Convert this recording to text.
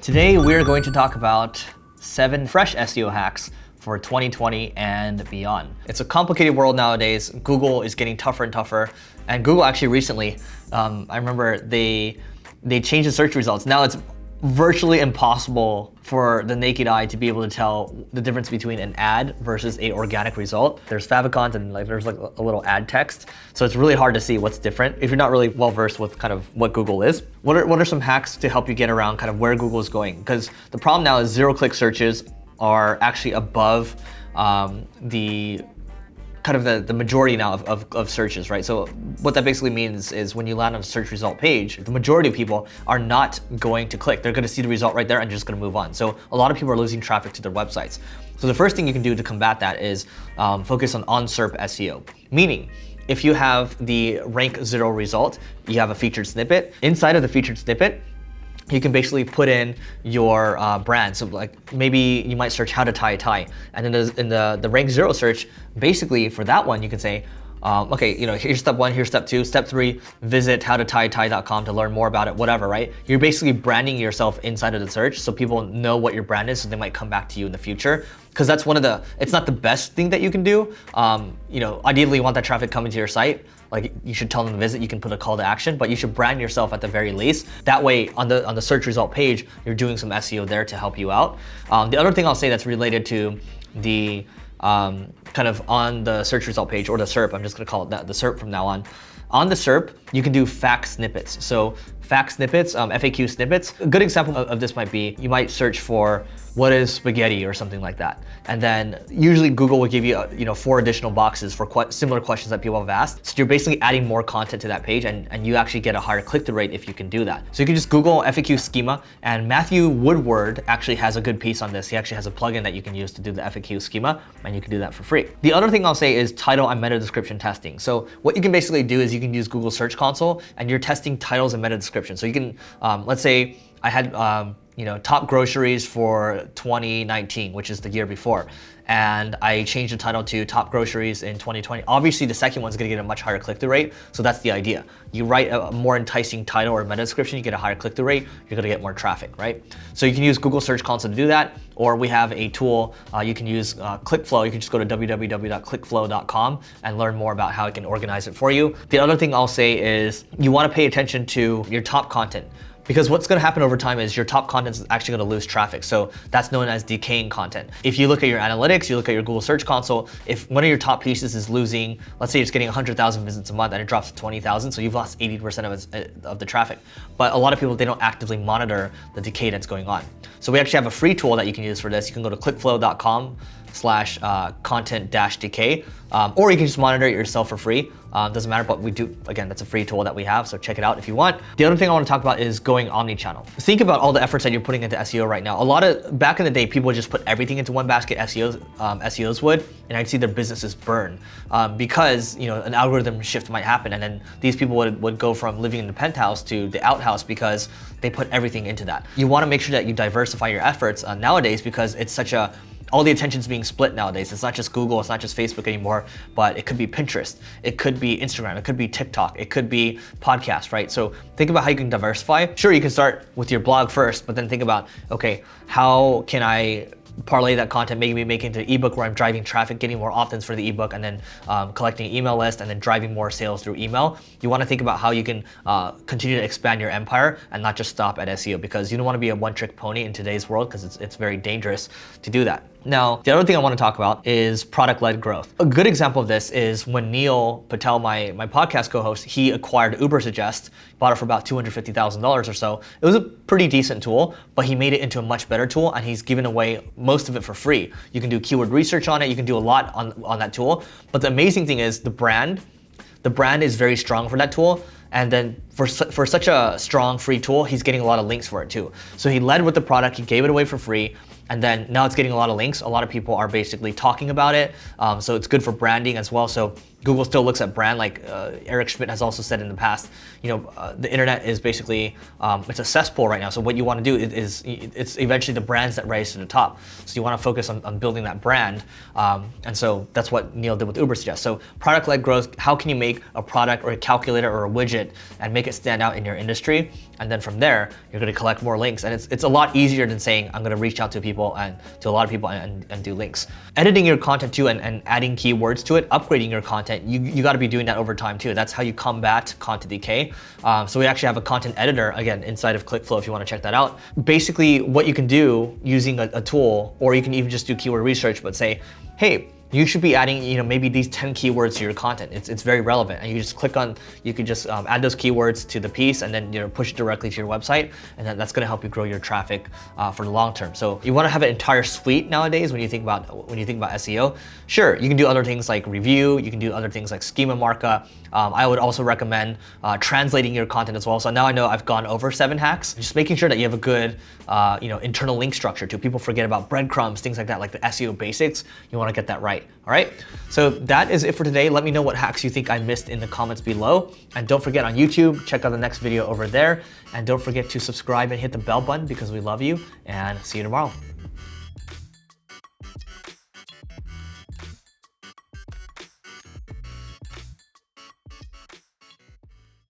Today we're going to talk about 7 fresh SEO hacks for 2020 and beyond. It's a complicated world nowadays. Google is getting tougher and tougher. And Google actually recently, I remember they changed the search results. Now it's virtually impossible for the naked eye to be able to tell the difference between an ad versus a organic result. There's favicons and there's like a little ad text. So it's really hard to see what's different if you're not really well versed with kind of what Google is. What are some hacks to help you get around kind of where Google is going? Because the problem now is zero-click searches are actually above the majority now of searches, right? So what that basically means is when you land on a search result page, the majority of people are not going to click. They're gonna see the result right there and just gonna move on. So a lot of people are losing traffic to their websites. So the first thing you can do to combat that is focus on on-SERP SEO. Meaning, if you have the rank 0 result, you have a featured snippet. Inside of the featured snippet, you can basically put in your brand. So like maybe you might search how to tie a tie. And then in the rank 0 search, basically for that one, you can say, okay, here's step 1, here's step 2, step 3, visit howtotietie.com to learn more about it, whatever, right? You're basically branding yourself inside of the search so people know what your brand is, so they might come back to you in the future. Because that's it's not the best thing that you can do. Ideally you want that traffic coming to your site. Like you should tell them to visit, you can put a call to action, but you should brand yourself at the very least. That way on the search result page, you're doing some SEO there to help you out. The other thing I'll say that's related to the kind of on the search result page or the SERP, I'm just gonna call it that, the SERP from now on. On the SERP, you can do fact snippets. So fact snippets, FAQ snippets. A good example of this might be, you might search for what is spaghetti or something like that. And then usually Google will give you 4 additional boxes for similar questions that people have asked. So you're basically adding more content to that page and you actually get a higher click-through rate if you can do that. So you can just Google FAQ schema, and Matthew Woodward actually has a good piece on this. He actually has a plugin that you can use to do the FAQ schema, and you can do that for free. The other thing I'll say is title and meta description testing. So what you can basically do is you can use Google Search Console and you're testing titles and meta description. So you can, let's say I had top groceries for 2019, which is the year before. And I changed the title to top groceries in 2020. Obviously the second one's gonna get a much higher click-through rate. So that's the idea. You write a more enticing title or meta description, you get a higher click-through rate, you're gonna get more traffic, right? So you can use Google Search Console to do that, or we have a tool, you can use ClickFlow. You can just go to www.clickflow.com and learn more about how it can organize it for you. The other thing I'll say is you wanna pay attention to your top content. Because what's gonna happen over time is your top content is actually gonna lose traffic. So that's known as decaying content. If you look at your analytics, you look at your Google Search Console, if one of your top pieces is losing, let's say it's getting 100,000 visits a month and it drops to 20,000, so you've lost 80% of the traffic. But a lot of people, they don't actively monitor the decay that's going on. So we actually have a free tool that you can use for this. You can go to clickflow.com/content-decay, or you can just monitor it yourself for free. Doesn't matter, but we do, again, that's a free tool that we have, so check it out if you want. The other thing I want to talk about is going omni-channel. Think about all the efforts that you're putting into SEO right now. Back in the day, people would just put everything into one basket, SEOs would, and I'd see their businesses burn because an algorithm shift might happen, and then these people would go from living in the penthouse to the outhouse because they put everything into that. You want to make sure that you diversify your efforts nowadays, because it's all the attention's being split nowadays. It's not just Google, it's not just Facebook anymore, but it could be Pinterest, it could be Instagram, it could be TikTok, it could be podcast, right? So think about how you can diversify. Sure, you can start with your blog first, but then think about, okay, how can I parlay that content, maybe make it into an ebook where I'm driving traffic, getting more opt-ins for the ebook, and then collecting an email list, and then driving more sales through email. You want to think about how you can continue to expand your empire and not just stop at SEO, because you don't want to be a one-trick pony in today's world, because it's very dangerous to do that. Now, the other thing I want to talk about is product-led growth. A good example of this is when Neil Patel, my podcast co-host, he acquired Ubersuggest, bought it for about $250,000 or so. It was a pretty decent tool, but he made it into a much better tool, and he's given away most of it for free. You can do keyword research on it, you can do a lot on that tool, but the amazing thing is the brand is very strong for that tool. And then for such a strong free tool, he's getting a lot of links for it too. So he led with the product, he gave it away for free, and then now it's getting a lot of links. A lot of people are basically talking about it. So it's good for branding as well. So Google still looks at brand, like Eric Siu has also said in the past, the internet is basically, it's a cesspool right now. So what you want to do is it's eventually the brands that rise to the top. So you want to focus on building that brand. And so that's what Neil did with Ubersuggest. So product-led growth, how can you make a product or a calculator or a widget and make it stand out in your industry. And then from there, you're gonna collect more links. And it's a lot easier than saying, I'm gonna reach out to people and to a lot of people and do links. Editing your content too and adding keywords to it, upgrading your content, you gotta be doing that over time too. That's how you combat content decay. So we actually have a content editor, again, inside of ClickFlow if you wanna check that out. Basically, what you can do using a tool, or you can even just do keyword research, but say, hey, you should be adding, maybe these 10 keywords to your content. It's very relevant, and you just click on, you can just add those keywords to the piece, and then push it directly to your website, and then that's gonna help you grow your traffic for the long term. So you wanna have an entire suite nowadays when you think about SEO. Sure, you can do other things like review, you can do other things like schema markup. I would also recommend translating your content as well. So now I know I've gone over 7 hacks. Just making sure that you have a good internal link structure too. People forget about breadcrumbs, things like that, like the SEO basics. You wanna get that right, all right? So that is it for today. Let me know what hacks you think I missed in the comments below. And don't forget, on YouTube, check out the next video over there. And don't forget to subscribe and hit the bell button because we love you, and see you tomorrow.